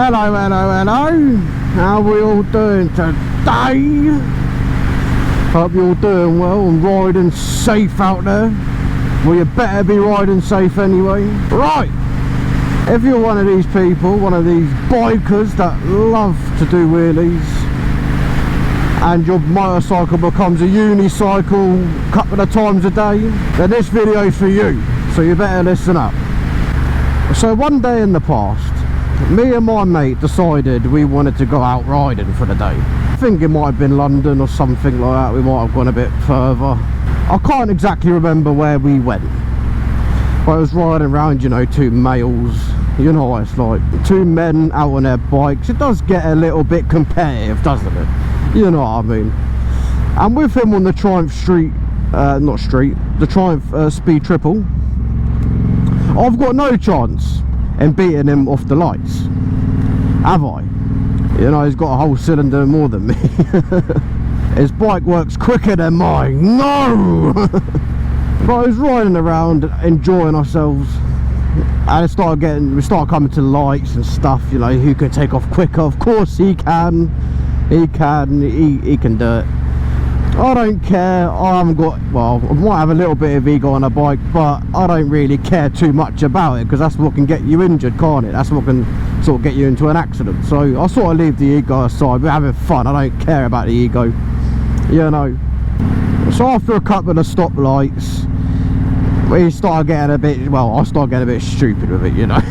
Hello, hello, hello. How are we all doing today? Hope you're all doing well and riding safe out there. Well, you better be riding safe anyway. Right, if you're one of these people, one of these bikers that love to do wheelies, and your motorcycle becomes a unicycle a couple of times a day, then this video's for you, so you better listen up. So one day in the past, me and my mate decided we wanted to go out riding for the day. I think it might have been London or something like that. We might have gone a bit further. I can't exactly remember where we went, but I was riding around, you know, two males. You know what it's like, two men out on their bikes. It does get a little bit competitive, doesn't it? You know what I mean? And with him on the Triumph the Triumph Speed Triple, I've got no chance in beating him off the lights, have I? You know, he's got a whole cylinder more than me. His bike works quicker than mine. No! But I was riding around enjoying ourselves, and we started coming to lights and stuff, you know, who can take off quicker. Of course he can. He can do it. I don't care. I haven't got, well, I might have a little bit of ego on a bike, but I don't really care too much about it, because that's what can get you injured, can't it? That's what can sort of get you into an accident. So I sort of leave the ego aside. We're having fun. I don't care about the ego, you know. So after a couple of stoplights, we started getting a bit, well, I started getting a bit stupid with it, you know.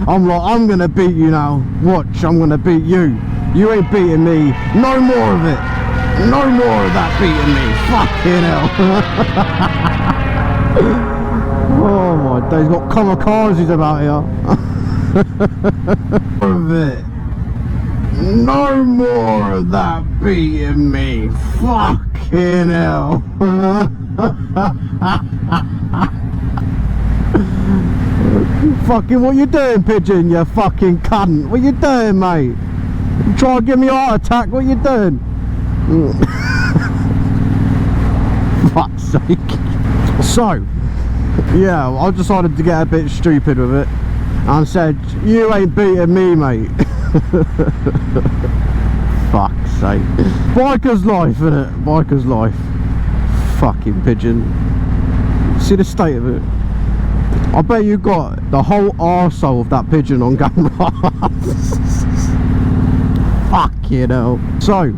I'm like, I'm gonna beat you now. Watch, I'm gonna beat you. You ain't beating me. No more of it. No more of that beating me. Fucking hell. Oh my days, got kamikazes about here. Of it. No more of that beating me. Fucking hell. Fucking what you doing, pigeon, you fucking cunt? What you doing, mate? You try to give me a heart attack, what you doing? Fuck's sake. So, yeah, I decided to get a bit stupid with it and said, you ain't beating me, mate. Fuck's sake. Biker's life, innit? Biker's life. Fucking pigeon. See the state of it? I bet you got the whole arsehole of that pigeon on camera. Fuck, you know. So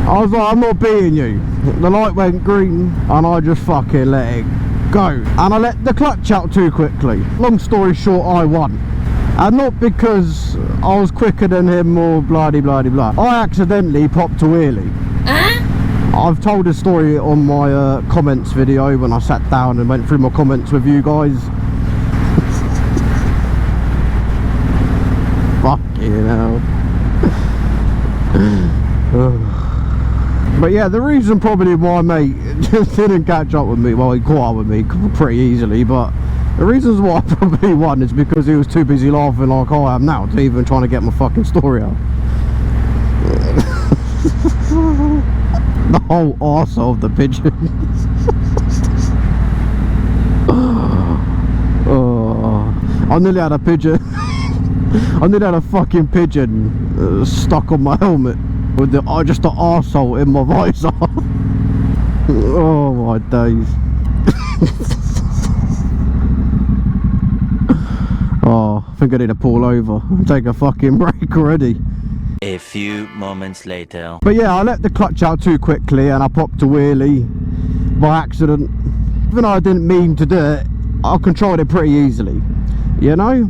I was like, I'm not beating you. The light went green and I just fucking let it go, and I let the clutch out too quickly. Long story short, I won. And not because I was quicker than him or blah de blah de blah. I accidentally popped a wheelie. I've told this story on my comments video when I sat down and went through my comments with you guys. Fucking hell. But yeah, the reason probably why mate just didn't catch up with me, well, he caught up with me pretty easily, but the reasons why I probably won is because he was too busy laughing like I am now to even trying to get my fucking story out. The whole arsehole of the pigeon. Oh, I nearly had a pigeon. I nearly had a fucking pigeon stuck on my helmet with just the arsehole in my visor. Oh my days. Oh, I think I need to pull over and take a fucking break already. A few moments later. But yeah, I let the clutch out too quickly and I popped a wheelie by accident. Even though I didn't mean to do it, I controlled it pretty easily, you know.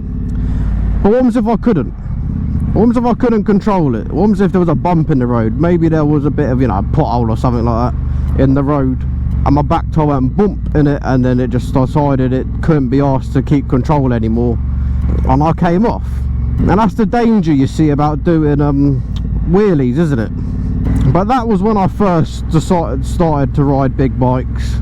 But what was if I couldn't? What was if I couldn't control it? What was if there was a bump in the road? Maybe there was a bit of, you know, a pothole or something like that in the road, and my back tire went bump in it, and then it just decided it couldn't be asked to keep control anymore, and I came off. And that's the danger you see about doing wheelies, isn't it? But that was when I first started to ride big bikes,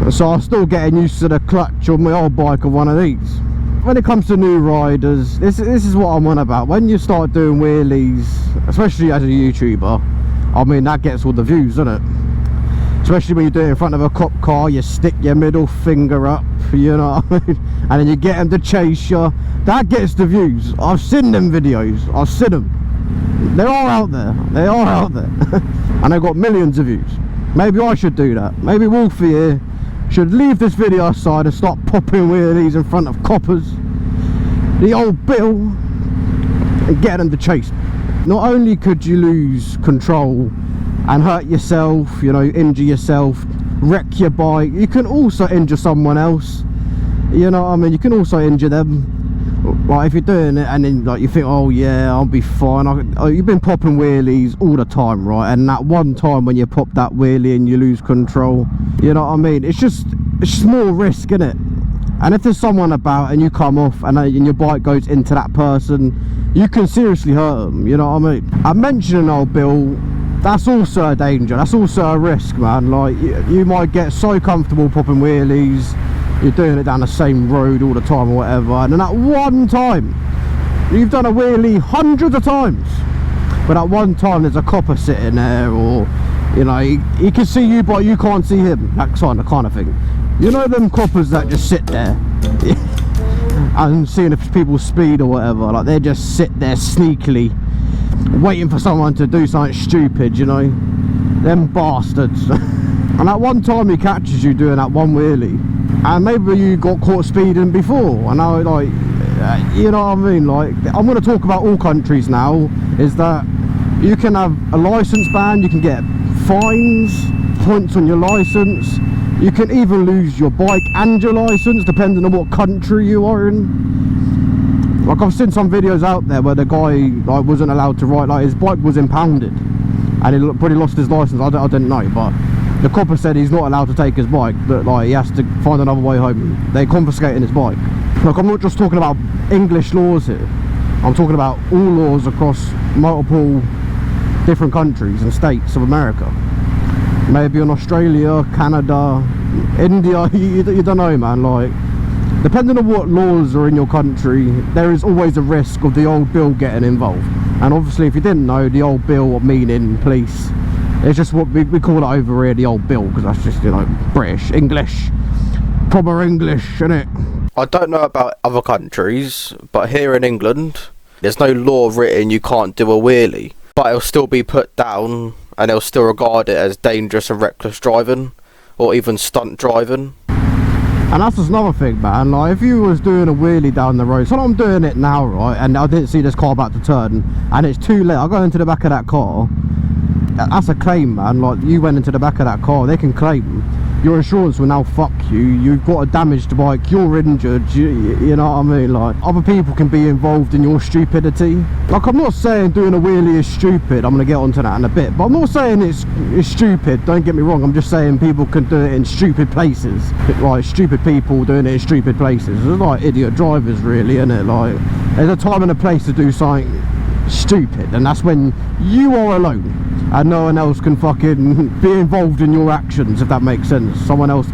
so I'm still getting used to the clutch on my old bike of one of these. When it comes to new riders, this is what I'm on about. When you start doing wheelies, especially as a YouTuber, I mean, that gets all the views, doesn't it? Especially when you do it in front of a cop car, you stick your middle finger up, you know what I mean? And then you get them to chase you. That gets the views. I've seen them videos. I've seen them. They're all out there. They are out there. And they've got millions of views. Maybe I should do that. Maybe Wolfey here should leave this video aside and start popping wheelies in front of coppers, the old bill, and get them to chase. Not only could you lose control and hurt yourself, you know, injure yourself, wreck your bike, you can also injure someone else, you know what I mean? You can also injure them. Like if you're doing it and then like you think, oh yeah, I'll be fine. You've been popping wheelies all the time, right? And that one time when you pop that wheelie and you lose control, you know what I mean? It's just more risk, isn't it? And if there's someone about and you come off and your bike goes into that person, you can seriously hurt them, you know what I mean? I'm mentioning old Bill. That's also a danger. That's also a risk, man. Like you might get so comfortable popping wheelies, you're doing it down the same road all the time or whatever, and then that one time you've done a wheelie hundreds of times, but at one time there's a copper sitting there, or you know, he can see you but you can't see him, that kind of thing. You know them coppers that just sit there and seeing if people speed or whatever, like they just sit there sneakily waiting for someone to do something stupid, you know, them bastards. And at one time he catches you doing that one wheelie, and maybe you got caught speeding before, and now like, you know what I mean, like I'm going to talk about all countries now, is that you can have a license ban, you can get fines, points on your license, you can even lose your bike and your license depending on what country you are in. Like I've seen some videos out there where the guy like wasn't allowed to ride, like his bike was impounded and he probably lost his license. I didn't know, but the copper said he's not allowed to take his bike, but like he has to find another way home. They're confiscating his bike. Look, I'm not just talking about English laws here, I'm talking about all laws across multiple different countries and states of America. Maybe in Australia, Canada, India, you don't know, man. Like depending on what laws are in your country, there is always a risk of the old bill getting involved. And obviously if you didn't know, the old bill meaning police, it's just what we call it over here, the old bill, because that's just, you know, British, English, proper English, innit? I don't know about other countries, but here in England, there's no law written you can't do a wheelie, but it'll still be put down and they'll still regard it as dangerous and reckless driving, or even stunt driving. And that's just another thing, man. Like if you was doing a wheelie down the road, so I'm doing it now, right, and I didn't see this car about to turn and it's too late, I go into the back of that car, that's a claim, man. Like you went into the back of that car, they can claim. Your insurance will now fuck you. You've got a damaged bike, you're injured, you know what I mean? Like other people can be involved in your stupidity. Like I'm not saying doing a wheelie is stupid, I'm gonna get onto that in a bit, but I'm not saying it's stupid, don't get me wrong. I'm just saying people can do it in stupid places, like stupid people doing it in stupid places. It's like idiot drivers, really, isn't it? Like there's a time and a place to do something stupid, and that's when you are alone and no one else can fucking be involved in your actions, if that makes sense. Someone else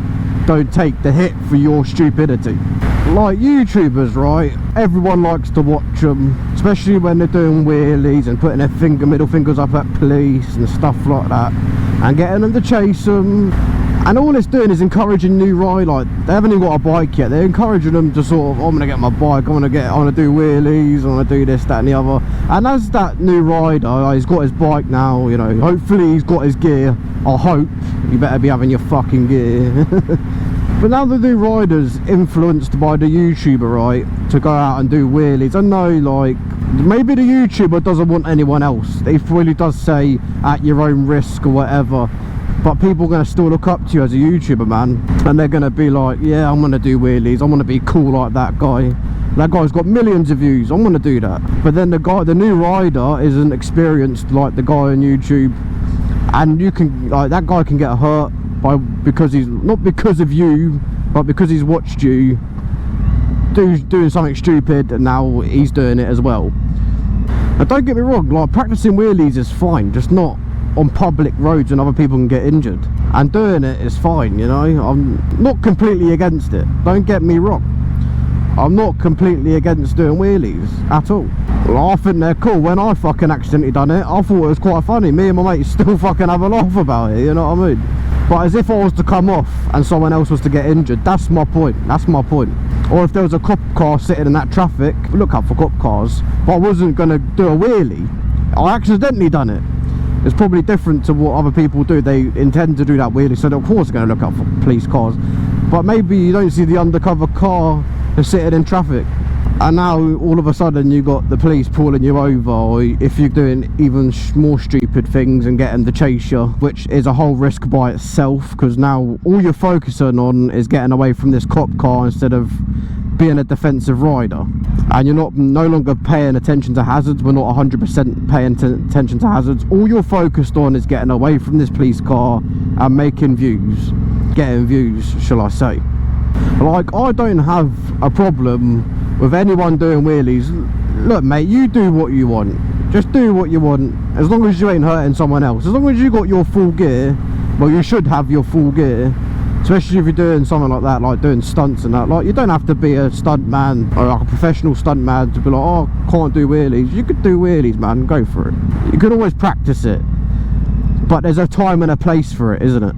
don't take the hit for your stupidity. Like YouTubers, right, everyone likes to watch them, especially when they're doing wheelies and putting their middle fingers up at police and stuff like that, and getting them to chase them. And all it's doing is encouraging new riders. Like they haven't even got a bike yet, they're encouraging them to sort of, oh, I'm gonna get my bike, I wanna do wheelies, I wanna do this, that and the other. And as that new rider, he's got his bike now, you know, hopefully he's got his gear. I hope. You better be having your fucking gear. But now the new riders influenced by the YouTuber, right, to go out and do wheelies. I know, like, maybe the YouTuber doesn't want anyone else. He really does say at your own risk or whatever. But people are going to still look up to you as a YouTuber, man, and they're going to be like, yeah, I'm going to do wheelies, I'm going to be cool like that guy. That guy's got millions of views, I'm going to do that. But then the new rider isn't experienced like the guy on YouTube, and you can, like, that guy can get hurt because he's, not because of you, but because he's watched you doing something stupid, and now he's doing it as well. Now don't get me wrong, like practicing wheelies is fine, just not on public roads and other people can get injured, and doing it is fine, you know. I'm not completely against it, don't get me wrong. I'm not completely against doing wheelies at all. Well, I think they're cool. When I fucking accidentally done it, I thought it was quite funny. Me and my mates still fucking have a laugh about it, you know what I mean? But as if I was to come off and someone else was to get injured, that's my point. That's my point. Or if there was a cop car sitting in that traffic, look out for cop cars, but I wasn't going to do a wheelie. I accidentally done it. It's probably different to what other people do. They intend to do that wheelie, so of course they're going to look out for police cars. But maybe you don't see the undercover car that's sitting in traffic, and now all of a sudden you got the police pulling you over, or if you're doing even more stupid things and getting to chase you, which is a whole risk by itself, because now all you're focusing on is getting away from this cop car instead of being a defensive rider, and you're no longer paying attention to hazards. We're not 100% paying attention to hazards. All you're focused on is getting away from this police car and making views, getting views, shall I say. Like, I don't have a problem with anyone doing wheelies. Look mate, you do what you want, just do what you want, as long as you ain't hurting someone else, as long as you got your full gear. Well, you should have your full gear, especially if you're doing something like that, like doing stunts and that. Like, you don't have to be a stunt man or like a professional stunt man to be like, oh, I can't do wheelies. You could do wheelies, man, go for it. You can always practice it, but there's a time and a place for it, isn't it?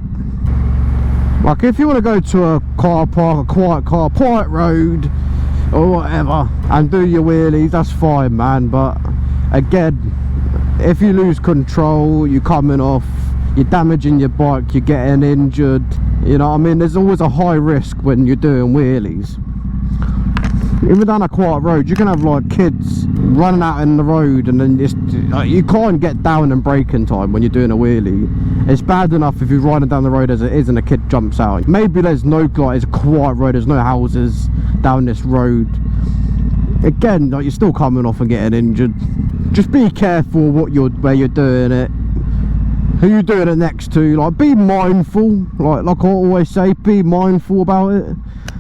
Like, if you want to go to a car park, a quiet road or whatever, and do your wheelies, that's fine, man. But again, if you lose control, you're coming off, you're damaging your bike, you're getting injured, you know what I mean? There's always a high risk when you're doing wheelies. Even down a quiet road, you can have like kids running out in the road, and then you can't get down and brake in time when you're doing a wheelie. It's bad enough if you're riding down the road as it is and a kid jumps out. Maybe there's no, like, it's a quiet road, there's no houses down this road. Again, like, you're still coming off and getting injured. Just be careful where you're doing it, who you're doing it next to. Like, be mindful, like I always say, be mindful about it.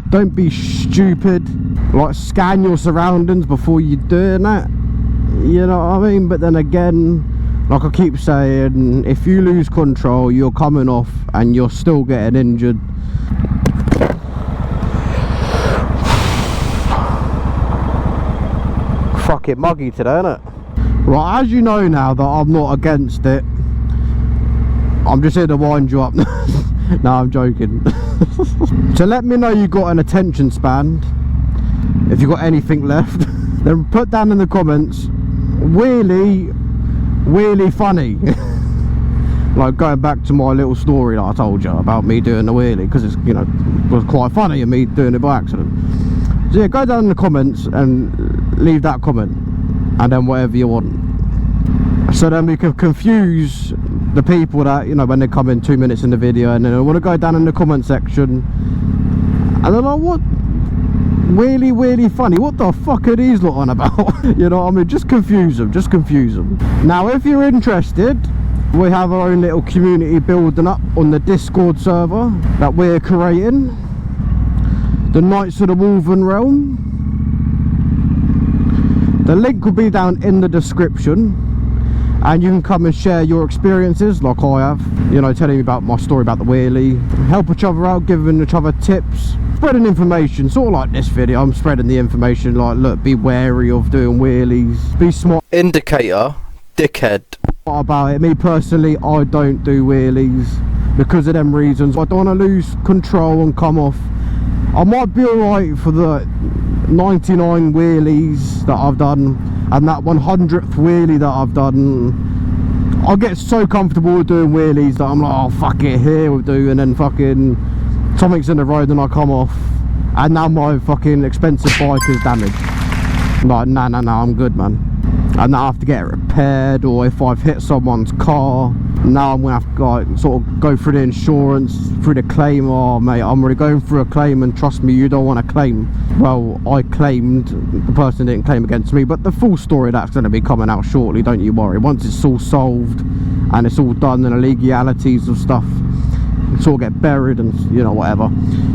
Don't be stupid. Like, scan your surroundings before you're doing that, you know what I mean? But then again, like I keep saying, if you lose control, you're coming off and you're still getting injured. Fucking muggy today, innit? Right, as you know now that I'm not against it, I'm just here to wind you up. No, I'm joking. So let me know you got an attention span, if you got anything left. Then put down in the comments, wheelie funny. Like, going back to my little story that I told you about me doing the wheelie, because it's, you know, it was quite funny and me doing it by accident. So yeah, go down in the comments and leave that comment, and then whatever you want, so then we can confuse the people that, you know, when they come in 2 minutes in the video and then they want to go down in the comment section and they're like, what, wheelie funny, what the fuck are these lot on about? You know what I mean? Just confuse them, just confuse them. Now, if you're interested, we have our own little community building up on the Discord server that we're creating, the Knights of the Wolven Realm. The link will be down in the description, and you can come and share your experiences like I have, you know, telling me about my story about the wheelie, help each other out, giving each other tips, spreading information, sort of like this video. I'm spreading the information, like, look, be wary of doing wheelies, be smart. Indicator, dickhead. About it. Me personally, I don't do wheelies because of them reasons. I don't want to lose control and come off. I might be alright for the 99 wheelies that I've done, and that 100th wheelie that I've done. I get so comfortable with doing wheelies that I'm like, oh fuck it, here we'll do, and then fucking something's in the road and I come off, and now my fucking expensive bike is damaged. I'm like, nah, I'm good, man. And now I have to get it repaired, or if I've hit someone's car, now I'm gonna have to, like, sort of go through the insurance, through the claim. Oh mate, I'm already going through a claim, and trust me, you don't want to claim. Well, I claimed, the person didn't claim against me, but the full story, that's going to be coming out shortly, don't you worry. Once it's all solved and it's all done, and the legalities of stuff sort of get buried and, you know, whatever,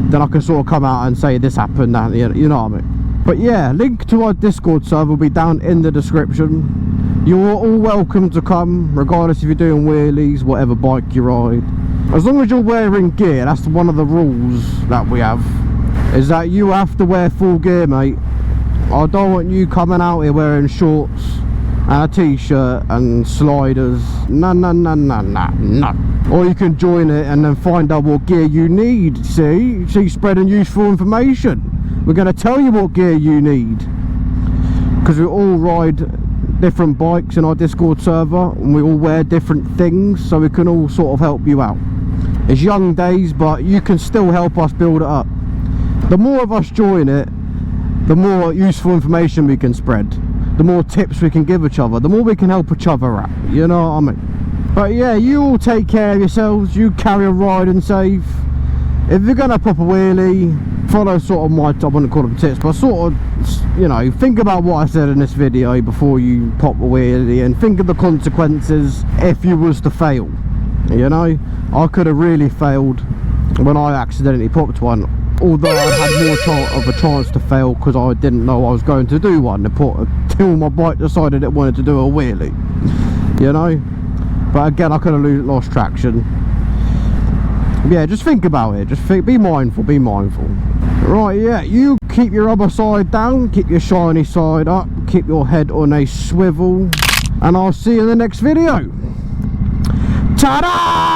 then I can sort of come out and say this happened, and you know what I mean. But yeah, link to our Discord server will be down in the description. You're all welcome to come, regardless if you're doing wheelies, whatever bike you ride. As long as you're wearing gear, that's one of the rules that we have, is that you have to wear full gear, mate. I don't want you coming out here wearing shorts and a t-shirt and sliders. No. Or you can join it and then find out what gear you need. See, spreading useful information. We're going to tell you what gear you need, because we all ride different bikes in our Discord server, and we all wear different things, so we can all sort of help you out. It's young days, but you can still help us build it up. The more of us join it, the more useful information we can spread, the more tips we can give each other, the more we can help each other out, you know what I mean? But yeah, you all take care of yourselves, you carry on riding safe. If you're going to pop a wheelie, follow sort of my, I wouldn't call them tips, but sort of, you know, think about what I said in this video before you pop a wheelie, and think of the consequences if you was to fail. You know, I could have really failed when I accidentally popped one, although I had more of a chance to fail because I didn't know I was going to do one until my bike decided it wanted to do a wheelie, you know. But again, I could have lost traction. Yeah, just think about it. Just think, be mindful, be mindful. Right, yeah, you keep your other side down, keep your shiny side up, keep your head on a swivel, and I'll see you in the next video. Ta-da!